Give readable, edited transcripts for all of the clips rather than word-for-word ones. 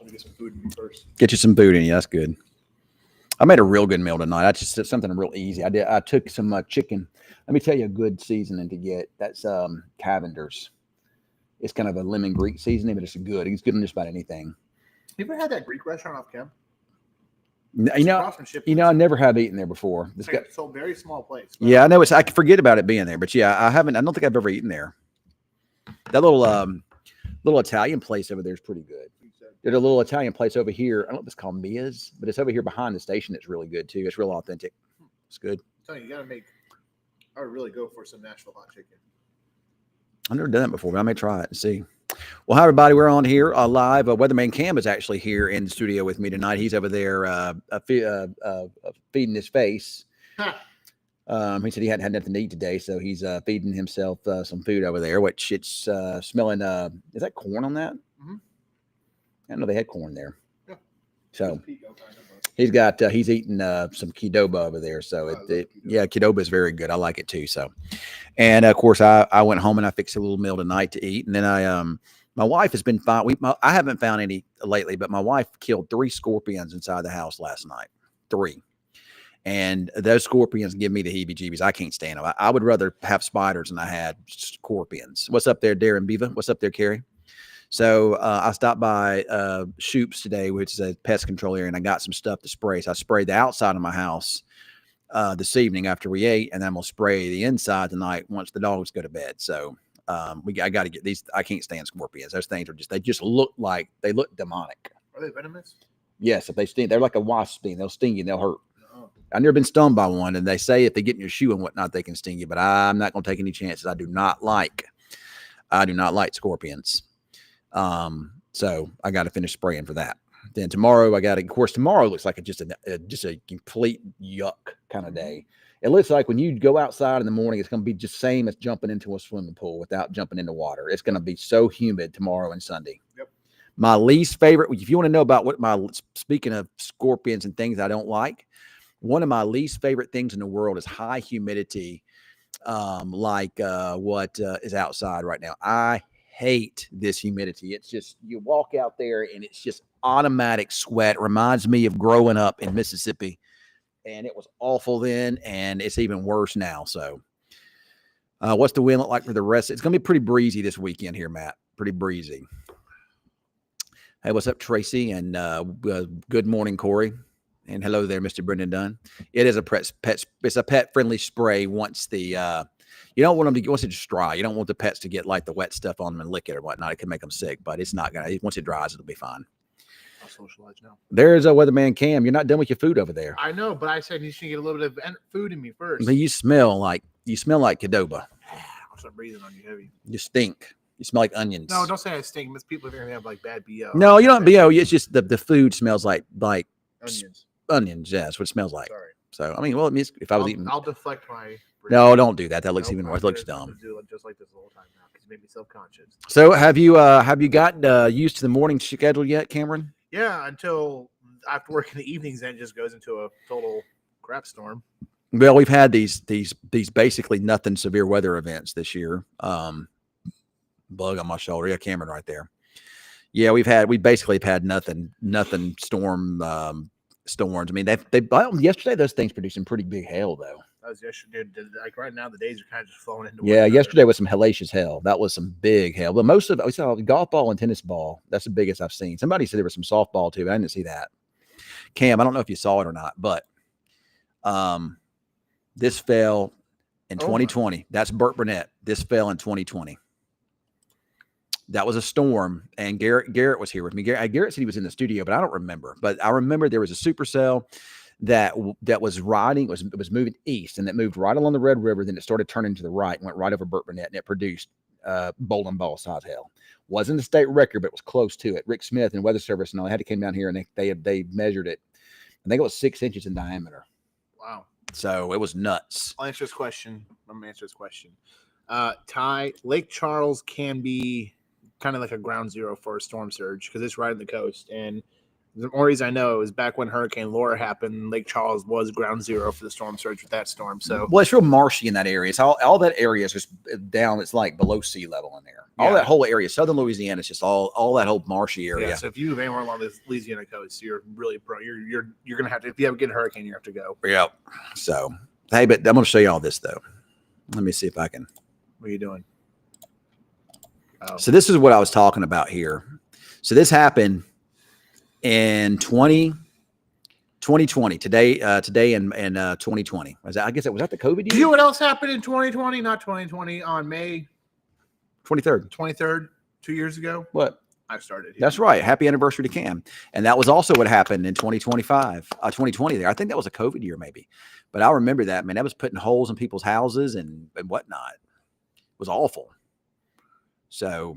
Let me get some food in me first. Get you some food in you. That's good. I made a real good meal tonight. I just did something real easy. I took some chicken. Let me tell you a good seasoning to get. That's Cavender's. It's kind of a lemon Greek seasoning, but it's good. It's good on just about anything. You ever had that Greek restaurant off Kemp? I never have eaten there before. It's a very small place. Yeah, I know. I can forget about it being there, but yeah, I haven't. I don't think I've ever eaten there. That little Italian place over there is pretty good. There's a little Italian place over here. I don't know if it's called Mia's, but it's over here behind the station. It's really good too. It's real authentic. It's good. I would really go for some Nashville hot chicken. I've never done that before, but I may try it and see. Well, hi, everybody. We're on here live. Weatherman Cam is actually here in the studio with me tonight. He's over there feeding his face. He said he hadn't had nothing to eat today, so he's feeding himself some food over there, which it's smelling. Is that corn on that? Mm-hmm. I didn't know they had corn there. Yeah. So he's eating some Qdoba over there. So Qdoba is very good. I like it too. So, and of course I went home and I fixed a little meal tonight to eat. And then my wife has been fine. I haven't found any lately, but my wife killed 3 scorpions inside the house last night. 3. And those scorpions give me the heebie-jeebies. I can't stand them. I would rather have spiders than I had scorpions. What's up there, Darren Beaver? What's up there, Carrie? So I stopped by Shoop's today, which is a pest control area, and I got some stuff to spray. So I sprayed the outside of my house this evening after we ate, and then I'm going to spray the inside tonight once the dogs go to bed. So I got to get these. I can't stand scorpions. Those things they just look demonic. Are they venomous? Yes, if they sting, they're like a wasp sting. They'll sting you and they'll hurt. I've never been stung by one, and they say if they get in your shoe and whatnot, they can sting you. But I'm not going to take any chances. I do not like scorpions. So I got to finish spraying for that. Then tomorrow tomorrow looks like just a complete yuck kind of day. It looks like when you go outside in the morning, it's going to be just same as jumping into a swimming pool without jumping into water. It's going to be so humid tomorrow and Sunday. Yep. My least favorite, if you want to know about speaking of scorpions and things I don't like, one of my least favorite things in the world is high humidity, what is outside right now. I hate this humidity. It's just, you walk out there and it's just automatic sweat. It reminds me of growing up in Mississippi, and it was awful then, and it's even worse now. So what's the wind look like for the rest? It's going to be pretty breezy this weekend here, Matt. Pretty breezy. Hey, what's up, Tracy? And good morning, Corey. And hello there, Mr. Brendan Dunn. It is it's a pet-friendly spray once you don't want them to, once it's dry, you don't want the pets to get like the wet stuff on them and lick it or whatnot. It can make them sick, but it's not going to, once it dries, it'll be fine. I'll socialize now. There's a Weatherman Cam. You're not done with your food over there. I know, but I said you should get a little bit of food in me first. But you smell like Qdoba. I'll start breathing on you heavy. You stink. You smell like onions. No, don't say I stink. Because people are going to have like bad BO. No, you don't BO. It's just the food smells like onions. Onions, yeah, that's what it smells like. Sorry. So, I mean, well, it means if I was eating. I'll deflect my. No, don't do that. That looks even worse. It looks dumb. Do it just like this the whole time now because you made me self-conscious. So, have you got used to the morning schedule yet, Cameron? Yeah, until after work in the evenings, then it just goes into a total crap storm. Well, we've had these basically nothing severe weather events this year. Bug on my shoulder. Yeah, Cameron right there. Yeah, we basically have had nothing storms. I mean, yesterday those things produced some pretty big hail though. That was yesterday. Like right now, the days are kind of just flowing into. Yeah, yesterday was some hellacious hail. That was some big hail. But most of it, we saw golf ball and tennis ball. That's the biggest I've seen. Somebody said there was some softball too, but I didn't see that. Cam, I don't know if you saw it or not, but this fell in 2020. That's Burt Burnett. This fell in 2020. That was a storm, and Garrett was here with me. Garrett said he was in the studio, but I don't remember. But I remember there was a supercell that was riding, it was moving east, and it moved right along the Red River. Then it started turning to the right, went right over Burt Burnett, and it produced bowling ball size hail. Wasn't the state record, but it was close to it. Rick Smith and Weather Service and all, they had to come down here, and they measured it. I think it was 6 inches in diameter. Wow. So it was nuts. I'll answer this question. I'm going to answer this question. Ty, Lake Charles can be kind of like a ground zero for a storm surge because it's right on the coast. And The only reason I know is back when Hurricane Laura happened, Lake Charles was ground zero for the storm surge with that storm. So, well, it's real marshy in that area. It's all that area is just down. It's like below sea level in there. All Yeah. that whole area, southern Louisiana, is just all that whole marshy area. yeah. So if you live anywhere along the Louisiana coast, you're really you're gonna have to. If you have a good hurricane, you have to go. Yep. So, hey, but I'm going to show you all this though. Let me see if I can. What are you doing? Oh. So this is what I was talking about here. So this happened in 2020. Today in 2020. I guess it was that the COVID year. Do you know what else happened in 2020? Not 2020. On May 23rd, 2 years ago. What? I started here. That's right. Happy anniversary to Cam. And that was also what happened in 2020 there. I think that was a COVID year maybe. But I remember that, man. That was putting holes in people's houses and whatnot. It was awful. So,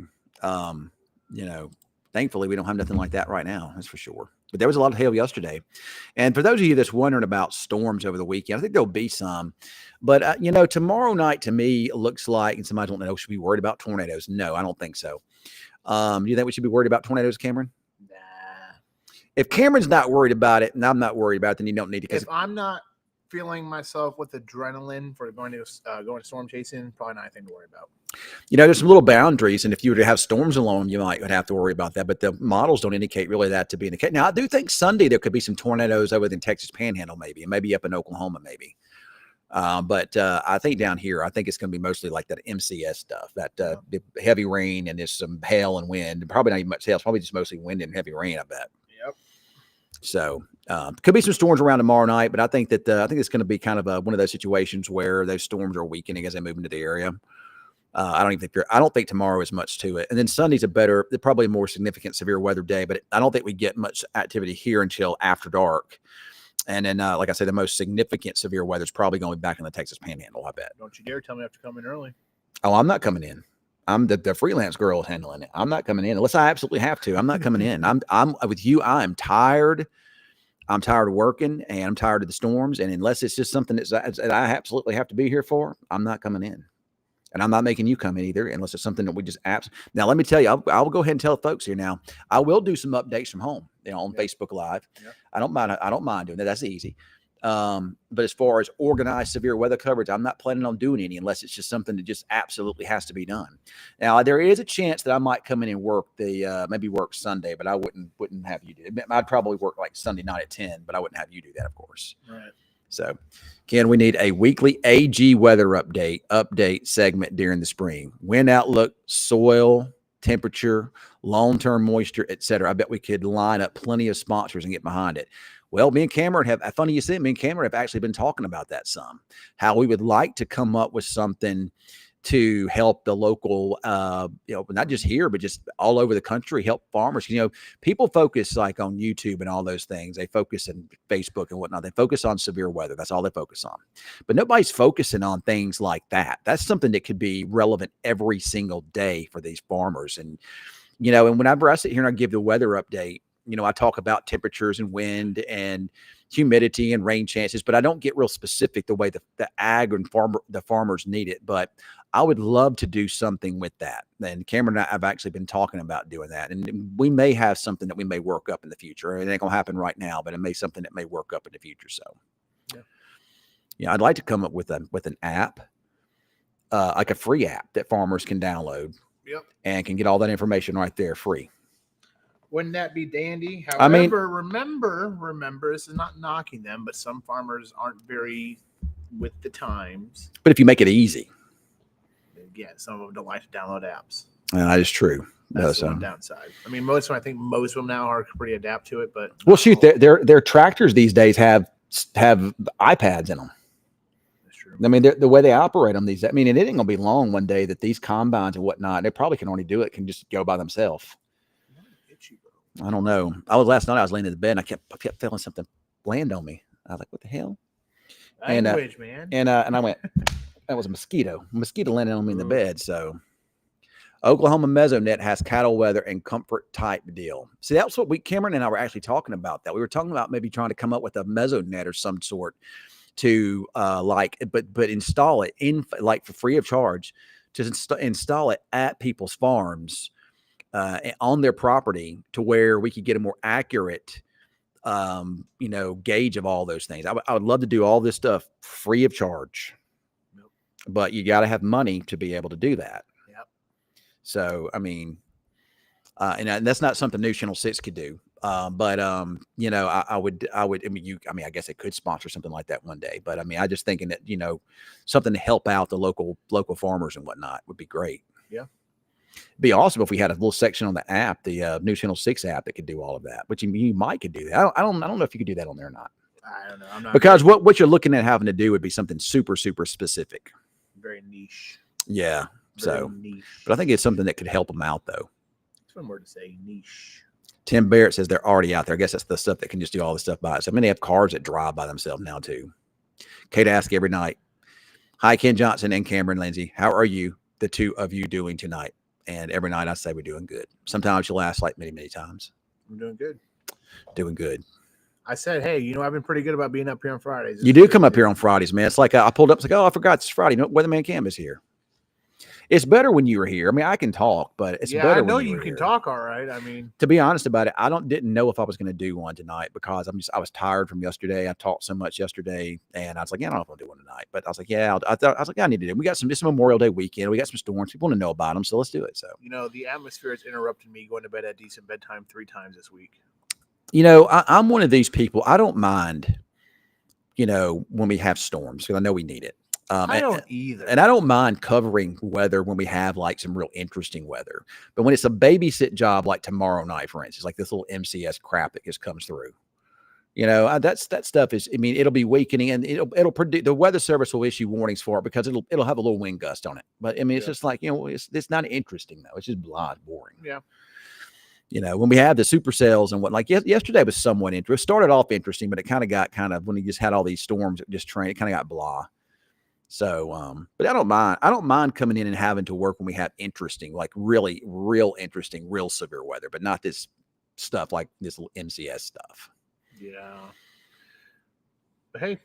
thankfully we don't have nothing like that right now. That's for sure. But there was a lot of hail yesterday. And for those of you that's wondering about storms over the weekend, I think there'll be some. But, tomorrow night to me looks like, and somebody don't know, should be worried about tornadoes. No, I don't think so. Do you think we should be worried about tornadoes, Cameron? Nah. If Cameron's not worried about it and I'm not worried about it, then you don't need to. If I'm not feeling myself with adrenaline for going storm chasing, probably not anything to worry about. There's some little boundaries, and if you were to have storms along, you would have to worry about that. But the models don't indicate really that to be the case. Now, I do think Sunday there could be some tornadoes over in Texas Panhandle, maybe, and maybe up in Oklahoma, maybe. But I think down here, I think it's going to be mostly like that MCS stuff, that the heavy rain and there's some hail and wind. And probably not even much hail. It's probably just mostly wind and heavy rain, I bet. Yep. So could be some storms around tomorrow night, but I think that it's going to be kind of one of those situations where those storms are weakening as they move into the area. I don't think tomorrow is much to it. And then Sunday's probably a more significant severe weather day, but I don't think we get much activity here until after dark. And then, like I said, the most significant severe weather is probably going back in the Texas Panhandle, I bet. Don't you dare tell me I have to come in early. Oh, I'm not coming in. I'm the freelance girl is handling it. I'm not coming in unless I absolutely have to. I'm not coming in. I'm with you. I'm tired. I'm tired of working and I'm tired of the storms. And unless it's just something that I absolutely have to be here for, I'm not coming in. And I'm not making you come in either, unless it's something that we just Now, let me tell you, I'll go ahead and tell folks here now. I will do some updates from home, on Facebook Live. Yep. I don't mind doing that. That's easy. But as far as organized severe weather coverage, I'm not planning on doing any unless it's just something that just absolutely has to be done. Now, there is a chance that I might come in and work maybe work Sunday, but I wouldn't have you do it. I'd probably work like Sunday night at 10, but I wouldn't have you do that, of course. Right. So, Ken, we need a weekly AG weather update segment during the spring. Wind outlook, soil, temperature, long-term moisture, etc. I bet we could line up plenty of sponsors and get behind it. Well, me and Cameron funny you said, me and Cameron have actually been talking about that some, how we would like to come up with something to help the local, not just here, but just all over the country, help farmers. People focus like on YouTube and all those things. They focus on Facebook and whatnot. They focus on severe weather. That's all they focus on. But nobody's focusing on things like that. That's something that could be relevant every single day for these farmers. And, and whenever I sit here and I give the weather update, I talk about temperatures and wind and humidity and rain chances, but I don't get real specific the way the ag and the farmers need it. But I would love to do something with that. And Cameron and I have actually been talking about doing that. And we may have something that we may work up in the future. It ain't going to happen right now, but it may be something that may work up in the future. So, I'd like to come up with an app, like a free app that farmers can download. Yep. And can get all that information right there free. Wouldn't that be dandy? However, remember, this is not knocking them, but some farmers aren't very with the times. But if you make it easy. Again, some of them don't like to download apps. That is true. That's the downside. I mean, I think most of them now are pretty adapt to it, but well, shoot, their tractors these days have iPads in them. That's true. I mean, the way they operate them and it ain't gonna be long one day that these combines and whatnot, they probably can only do it, can just go by themselves. I don't know. Last night I was laying in the bed and I kept feeling something land on me. I was like, what the hell? Language, man. And I went, that was a mosquito. A mosquito landed on me in the bed. So Oklahoma Mesonet has cattle weather and comfort type deal. See, that's what Cameron and I were actually talking about that. We were talking about maybe trying to come up with a Mesonet or some sort to but install it for free of charge, to install it at people's farms. on their property to where we could get a more accurate, gauge of all those things. I would love to do all this stuff free of charge, but you got to have money to be able to do that. Yep. So, I mean, and that's not something News Channel 6 could do. I would, I guess it could sponsor something like that one day, but I mean, I just thinking that, something to help out the local farmers and whatnot would be great. Yeah. It'd be awesome if we had a little section on the app, the News Channel 6 app that could do all of that, which you might could do that. I don't know if you could do that on there or not. I don't know. I'm not because what you're looking at having to do would be something super, super specific. Very niche. Yeah. Very niche. But I think it's something that could help them out though. That's one word to say, niche. Tim Barrett says they're already out there. I guess that's the stuff that can just do all the stuff by itself. I mean, they have cars that drive by themselves now too. Kate asks every night, "Hi, Ken Johnson and Cameron Lindsay. How are you, the two of you, doing tonight?" And every night I say we're doing good. Sometimes she'll ask like many, many times. I'm doing good. Doing good. I said, hey, I've been pretty good about being up here on Fridays. You do come up here on Fridays, man. It's like I pulled up. It's like, oh, I forgot it's Friday. Weatherman Cam is here. It's better when you were here. I mean, I can talk, but it's better. I know when you can talk all right. I mean, to be honest about it, I didn't know if I was going to do one tonight because I was tired from yesterday. I talked so much yesterday, and I was like, yeah, I don't know if I'll do one tonight. But I was like, yeah, I was like, I need to do it. We got this Memorial Day weekend. We got some storms. People want to know about them, so let's do it. So the atmosphere has interrupted me going to bed at decent bedtime 3 times this week. I'm one of these people. I don't mind, when we have storms because I know we need it. I don't either. And I don't mind covering weather when we have like some real interesting weather. But when it's a babysit job like tomorrow night, for instance, like this little MCS crap that just comes through, that stuff is, I mean, it'll be weakening and it'll produce, the weather service will issue warnings for it because it'll have a little wind gust on it. But I mean, it's just like, it's not interesting though. It's just blah, boring. Yeah. When we had the supercells and what, like yesterday was somewhat interesting. It started off interesting, but it kind of got when you just had all these storms, it kind of got blah. So, but I don't mind coming in and having to work when we have interesting, like really, real interesting, real severe weather, but not this stuff like this little MCS stuff. Yeah. But hey,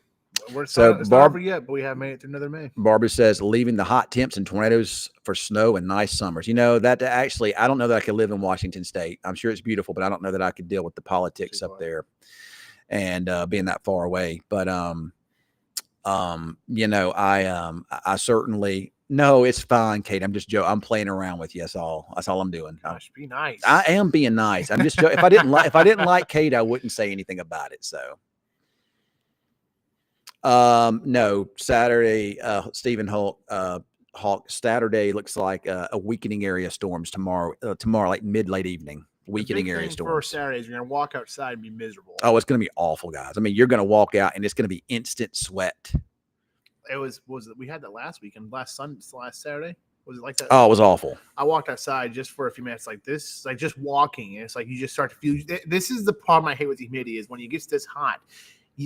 it's not over yet, but we have made it through another May. Barbara says, leaving the hot temps and tornadoes for snow and nice summers. That actually, I don't know that I could live in Washington State. I'm sure it's beautiful, but I don't know that I could deal with the politics up there and being that far away. But, I certainly, no, it's fine, Kate. I'm just joking. I'm playing around with you. That's all I'm doing. Gosh, be nice. I am being nice. I'm just joking. If I didn't like Kate, I wouldn't say anything about it. So, no, Saturday, Stephen Hawk, Saturday looks like a weakening area storms tomorrow, like late evening. Weakening area storms. For Saturdays, you're gonna walk outside and be miserable. Oh, it's gonna be awful, guys. I mean, you're gonna walk out and it's gonna be instant sweat. We had that last weekend, last Saturday. Was it like that? Oh, it was awful. I walked outside just for a few minutes like this, like just walking, and it's like you just start to feel. This is the problem I hate with humidity is when it gets this hot.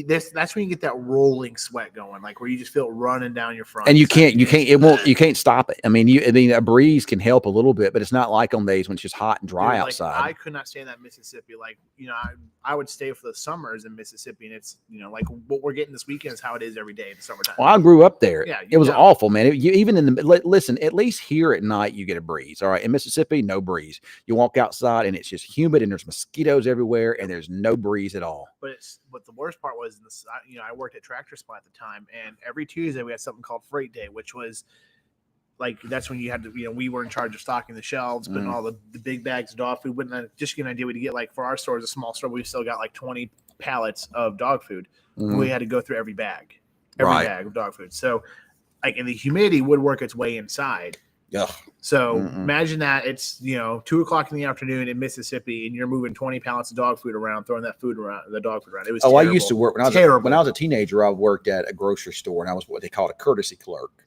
That's when you get that rolling sweat going, like where you just feel it running down your front. And you can't stop it. I mean, a breeze can help a little bit, but it's not like on days when it's just hot and dry outside. I could not stand that Mississippi. Like, I would stay for the summers in Mississippi, and it's, like what we're getting this weekend is how it is every day in the summertime. Well, I grew up there. Yeah, it was awful, man. Listen, at least here at night you get a breeze. All right, in Mississippi, no breeze. You walk outside and it's just humid and there's mosquitoes everywhere and there's no breeze at all. But the worst part was, I worked at Tractor Supply at the time, and every Tuesday we had something called Freight Day, which was like that's when you had to, we were in charge of stocking the shelves, putting all the big bags of dog food. Wouldn't just get an idea, we'd get like for our store, a small store, we still got like 20 pallets of dog food. We had to go through every bag of dog food. So, like, and the humidity would work its way inside. Yeah. So imagine that it's 2:00 in the afternoon in Mississippi, and you're moving 20 pallets of dog food around, throwing that food around, the dog food around. It was terrible. I used to work when I was a teenager. I worked at a grocery store, and I was what they called a courtesy clerk,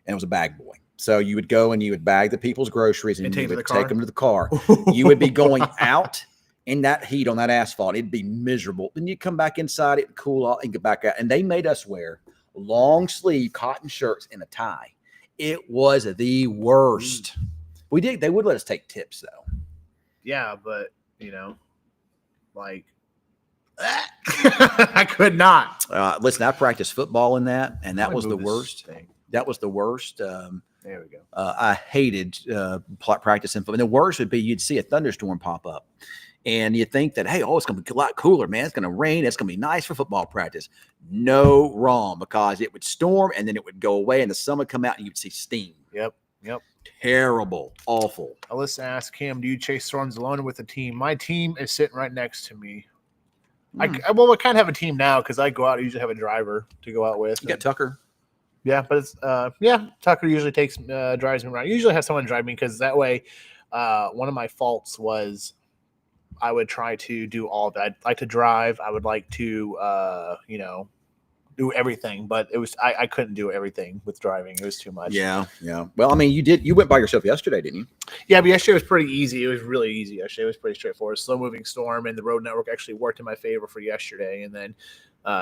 and it was a bag boy. So you would go and you would bag the people's groceries, and you would take them to the car. You would be going out in that heat on that asphalt. It'd be miserable. Then you come back inside, it'd cool off, and get back out. And they made us wear long sleeve cotton shirts and a tie. It was the worst. They would let us take tips though. Yeah, but I could not. Listen, I practiced football in that, and that was the worst. That was the worst. There we go. I hated practicing. And the worst would be you'd see a thunderstorm pop up. And you think that, hey, it's going to be a lot cooler, man. It's going to rain. It's going to be nice for football practice. No, wrong, because it would storm and then it would go away and the sun would come out and you'd see steam. Yep. Terrible. Awful. Alyssa asked Cam, do you chase storms alone or with a team? My team is sitting right next to me. I kind of have a team now because I go out. I usually have a driver to go out with. You got Tucker? Yeah, but it's Tucker usually drives me around. I usually have someone drive me because that way one of my faults was I would try to do all of that. I'd like to drive. I would like to do everything, but it was I couldn't do everything with driving. It was too much. Yeah. Well, I mean, you went by yourself yesterday, didn't you? Yeah, but yesterday was pretty easy. It was really easy yesterday. It was pretty straightforward. Slow moving storm and the road network actually worked in my favor for yesterday, and then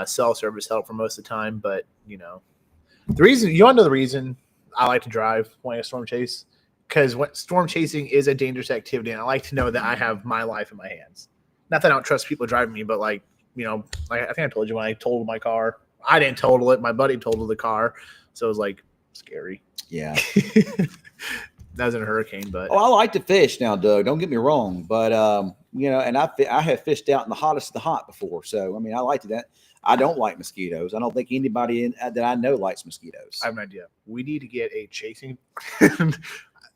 cell service helped for most of the time. But the reason the reason I like to drive when I storm chase, because storm chasing is a dangerous activity, and I like to know that I have my life in my hands. Not that I don't trust people driving me, but I think I told you when I totaled my car. I didn't total it. My buddy totaled the car, so it was scary. Yeah. That was in a hurricane, but I like to fish now, Doug. Don't get me wrong, but and I have fished out in the hottest of the hot before, so I mean, I like that. I don't like mosquitoes. I don't think anybody that I know likes mosquitoes. I have an idea. We need to get a chasing.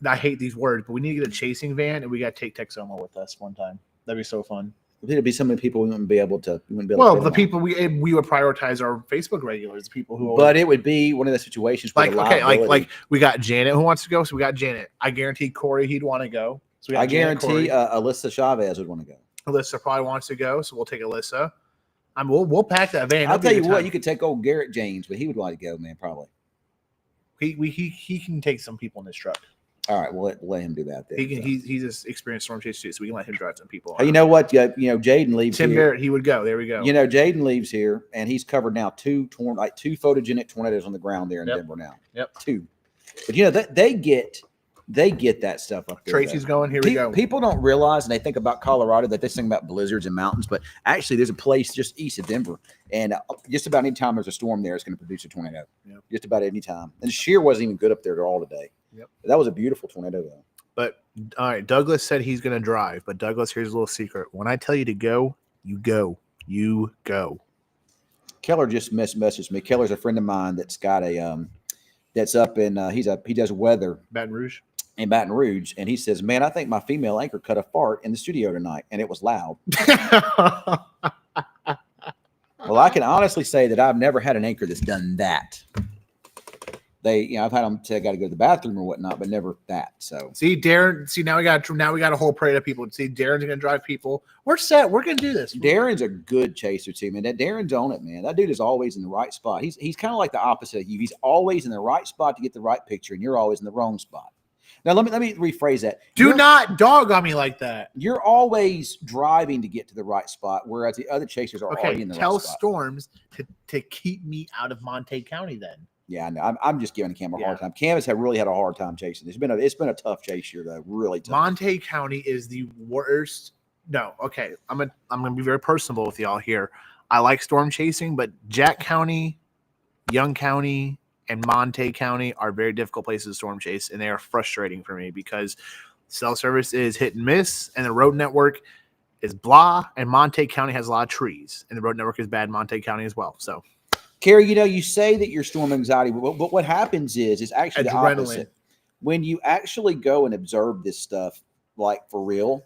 I hate these words, but we need to get a chasing van, and we got to take Texoma with us one time. That'd be so fun. There'd be so many people we wouldn't be able to. Well, the people we would prioritize our Facebook regulars, the people who. But it would be one of the situations where like we got Janet who wants to go, so we got Janet. I guarantee Corey he'd want to go. So I guarantee Alyssa Chavez would want to go. Alyssa probably wants to go, so we'll take Alyssa. We'll pack that van. I'll tell you what, you could take old Garrett James, but he would like to go, man, probably. He can take some people in his truck. All right, we'll let him do that. Then, he's an experienced storm chase too, so we can let him drive some people. Hey, you know what? Jaden leaves. Tim here. Barrett, he would go. There we go. Jaden leaves here, and he's covered now two photogenic tornadoes on the ground there in Denver now. Yep, 2. But they get that stuff up there. Tracy's going. Here we go. People don't realize, and they think about Colorado, that they think about blizzards and mountains, but actually there's a place just east of Denver, and just about any time there's a storm there, it's going to produce a tornado. Yep. Just about any time. And Shear wasn't even good up there at all today. Yep. But that was a beautiful tornado though. But all right, Douglas said he's going to drive. But Douglas, here's a little secret: when I tell you to go, you go. You go. Keller just messaged me. Keller's a friend of mine that's got that's up in he does weather Baton Rouge. In Baton Rouge, and he says, "Man, I think my female anchor cut a fart in the studio tonight, and it was loud." Well, I can honestly say that I've never had an anchor that's done that. I've had them say I got to go to the bathroom or whatnot, but never that. So see, Darren. See, now we got a whole parade of people. See, Darren's gonna drive people. We're set. We're gonna do this. Darren's a good chaser too, man. That Darren's on it, man. That dude is always in the right spot. He's kind of like the opposite of you. He's always in the right spot to get the right picture, and you're always in the wrong spot. Now let me rephrase that. Do not dog on me like that. You're always driving to get to the right spot, whereas the other chasers are already in the right spot. Tell Storms to keep me out of Monte County then. Yeah, I know. I'm just giving Cam a hard time. Cam has really had a hard time chasing. It's been a tough chase year though, really tough. Monte County is the worst. No, okay. I'm gonna be very personable with y'all here. I like storm chasing, but Jack County, Young County, and Monte County are very difficult places to storm chase, and they are frustrating for me because cell service is hit and miss, and the road network is blah, and Monte County has a lot of trees, and the road network is bad in Monte County as well. So, Carrie, you say that you're storm anxiety, but what happens is actually the opposite. When you actually go and observe this stuff, like for real,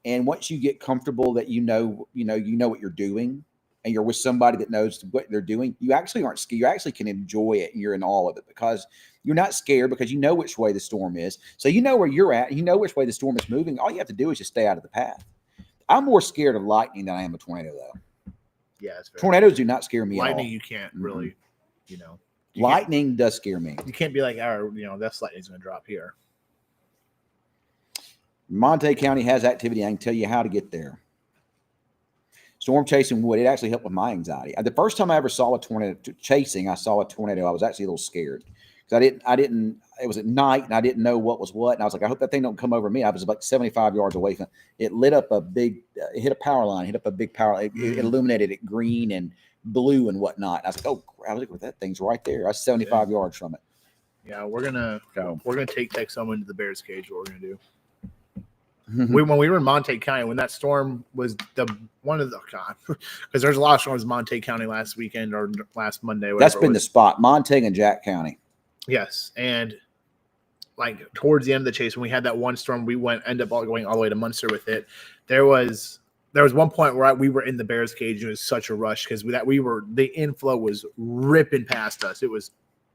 and once you get comfortable that you know what you're doing, and you're with somebody that knows what they're doing, you actually aren't scared. You actually can enjoy it, and you're in all of it because you're not scared because you know which way the storm is. So you know where you're at, and you know which way the storm is moving. All you have to do is just stay out of the path. I'm more scared of lightning than I am a tornado, though. Yeah, that's fair. Tornadoes do not scare me at all. Lightning, you can't really, lightning does scare me. You can't be like, that lightning's going to drop here. Monte County has activity. I can tell you how to get there. Storm chasing wood. It actually helped with my anxiety. The first time I ever saw a tornado chasing, I saw a tornado. I was actually a little scared because I didn't. It was at night and I didn't know what was what. And I was like, I hope that thing don't come over me. I was about 75 yards away from it. It lit up it hit a power line, hit up a big power. It illuminated it green and blue and whatnot. And I was like, oh, I was like, that thing's right there. I was 75 yards from it. Yeah, we're gonna So take Texoma into the Bears cage. What we're gonna do? When we were in Monte County, when that storm was because there's a lot of storms in Monte County last weekend or last Monday. That's been the spot, Montague and Jack County. Yes, and like towards the end of the chase, when we had that one storm, we ended up going all the way to Munster with it. There was one point where we were in the Bears cage. And it was such a rush because the inflow was ripping past us. It was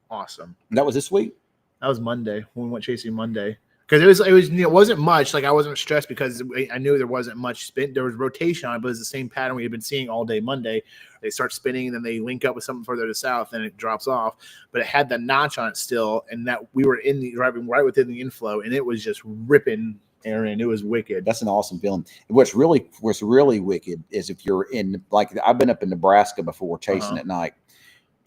awesome. That was this week. That was Monday when we went chasing Monday. Because it wasn't much. Like I wasn't stressed because I knew there wasn't much spin. There was rotation on it, but it was the same pattern we had been seeing all day Monday. They start spinning and then they link up with something further to south and it drops off. But it had that notch on it still, and that we were driving right within the inflow, and it was just ripping air in. It was wicked. That's an awesome feeling. What's really wicked is if you're in, like I've been up in Nebraska before chasing at night.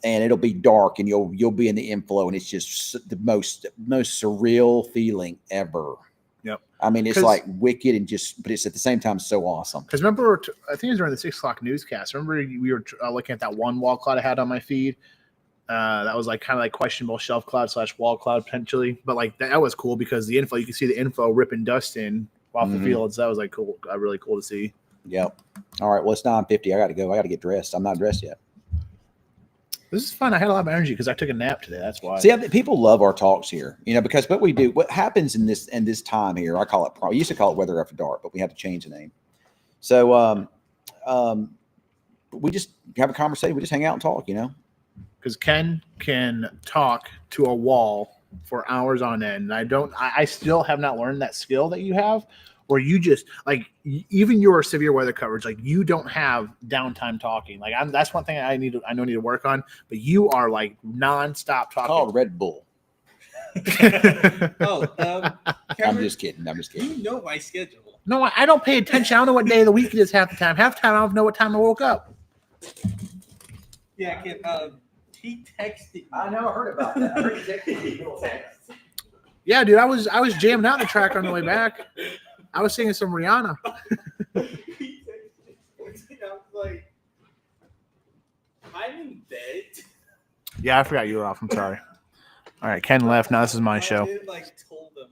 And it'll be dark, and you'll be in the inflow, and it's just the most surreal feeling ever. Yep. I mean, it's like wicked and but it's at the same time so awesome. Because remember, I think it was during the 6 o'clock newscast. Remember, we were looking at that one wall cloud I had on my feed. That was like kind of like questionable shelf cloud / wall cloud potentially, but like that was cool because the inflow, you can see the inflow ripping dust in off the fields. That was like cool, really cool to see. Yep. All right. Well, it's 9:50. I got to go. I got to get dressed. I'm not dressed yet. This is fun. I had a lot of energy because I took a nap today. That's why. See, people love our talks here, because what happens in this time here, I call it. I used to call it Weather After Dark, but we had to change the name. So, we just have a conversation. We just hang out and talk, Because Ken can talk to a wall for hours on end. And I still have not learned that skill that you have, where you just like even your severe weather coverage, like you don't have downtime talking. Like that's one thing I need to work on. But you are like nonstop talking. Called Red Bull. Cameron, I'm just kidding. You know my schedule. No, I don't pay attention. I don't know what day of the week it is half the time. Half the time I don't know what time I woke up. Yeah, he texted me. I know. I heard about that. I heard he texted me. Yeah, dude, I was jamming out the track on the way back. I was singing some Rihanna. He texted me. I was like, I'm in bed. Yeah, I forgot you were off. I'm sorry. All right, Ken left. Now this is my show. Told them.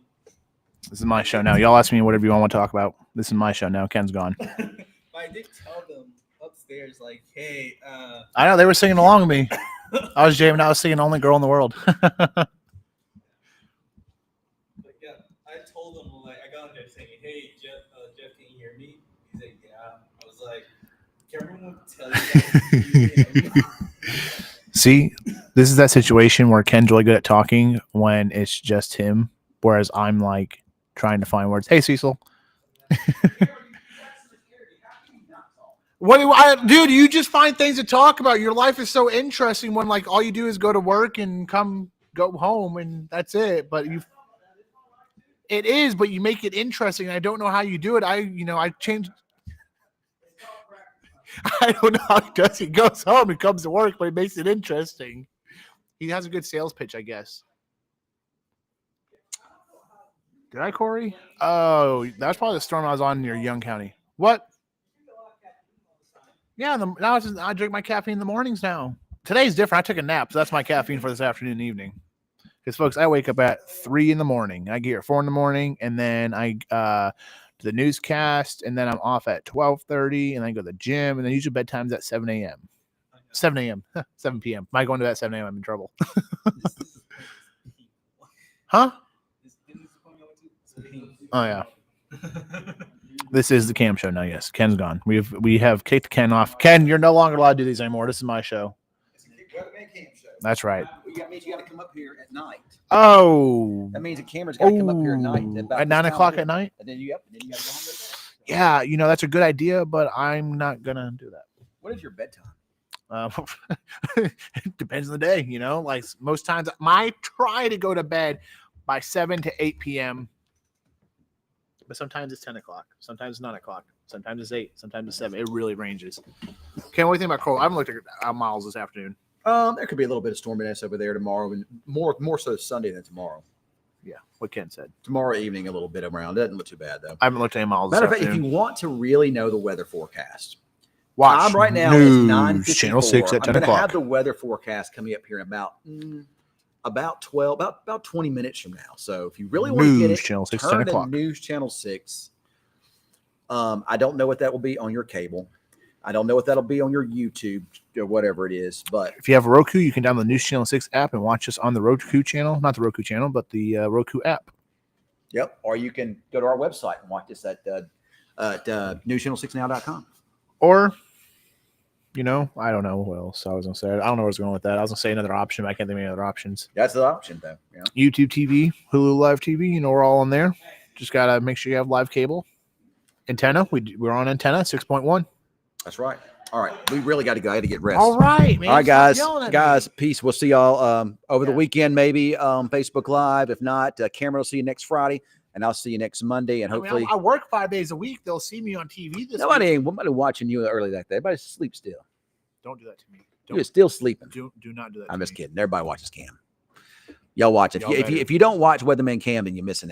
This is my show now. Y'all ask me whatever you want to talk about. This is my show now. Ken's gone. I did tell them upstairs, like, hey. I know they were singing along with me. I was jamming. I was singing "Only Girl in the World." Yeah, I told him, like, I got there saying, hey, Jeff, can you hear me? He's like, yeah. I was like, Cameron will tell you that. See, this is that situation where Ken's really good at talking when it's just him, whereas I'm like trying to find words. Hey, Cecil. Dude, you just find things to talk about. Your life is so interesting when like all you do is go to work and go home and that's it. But it is, but you make it interesting. I don't know how you do it. I changed. I don't know how he does. He goes home and comes to work, but it makes it interesting. He has a good sales pitch, I guess. Did I, Corey? Oh, that's probably the storm I was on near Young County. What? Yeah, I drink my caffeine in the mornings now. Today's different. I took a nap, so that's my caffeine for this afternoon and evening. Because, folks, I wake up at 3 in the morning. I get here at 4 in the morning, and then I do the newscast, and then I'm off at 12:30, and then I go to the gym, and then usually bedtime's at 7 a.m. 7 a.m. 7 p.m. Am I going to bed at 7 a.m.? I'm in trouble. Huh? Oh, yeah. This is the Cam show now. Yes, Ken's gone. We have kicked Ken off. Ken, you're no longer allowed to do these anymore. This is my show. That's right. That means you got to come up here at night. Oh, that means the camera's got to come up here at night. At 9 o'clock at night. And then you got to go home. Yeah, that's a good idea, but I'm not gonna do that. What is your bedtime? It depends on the day. Like most times, I try to go to bed by 7 to 8 p.m. But sometimes it's 10 o'clock. Sometimes it's 9 o'clock. Sometimes it's 8. Sometimes it's 7. It really ranges. Ken, what do you think about cold? I haven't looked at miles this afternoon. There could be a little bit of storminess over there tomorrow, and more so Sunday than tomorrow. Yeah, what Ken said. Tomorrow evening, a little bit around. Doesn't look too bad though. I haven't looked at any miles. Matter of fact, if you want to really know the weather forecast, watch time right now news, is 9:54. Channel 6 at 10 I'm going to o'clock. have the weather forecast coming up here in about about 20 minutes from now. So if you really want to get News it, Channel 6, 10 turn to o'clock. News Channel 6. I don't know what that will be on your cable. I don't know what that'll be on your YouTube or whatever it is. But If you have a Roku, you can download the News Channel 6 app and watch us on the Roku channel. Not the Roku channel, but the Roku app. yep, or you can go to our website and watch this at newschannel6now.com. Or, you know, I don't know what else I was going to say. I don't know where I was going with that. I was going to say another option, but I can't think of any other options. That's the option, though. Yeah. YouTube TV, Hulu Live TV, you know, we're all on there. Just got to make sure you have live cable. Antenna, we're on antenna 6.1. That's right. All right, we really got to go. I got to get rest. All right, man. All right, Stop guys. yelling at Guys, me. peace. We'll see y'all over the Yeah. weekend, maybe Facebook Live. If not, Cameron will see you next Friday, and I'll see you next Monday. And hopefully, I work 5 days a week. They'll see me on TV this nobody week. ain't watching you early that day. Everybody's asleep still. Don't do that to me. You're still sleeping. Do not do that. I'm to just me. kidding. Everybody watches Cam. Y'all watch it. Y'all If you don't watch Weatherman Cam, then you're missing out.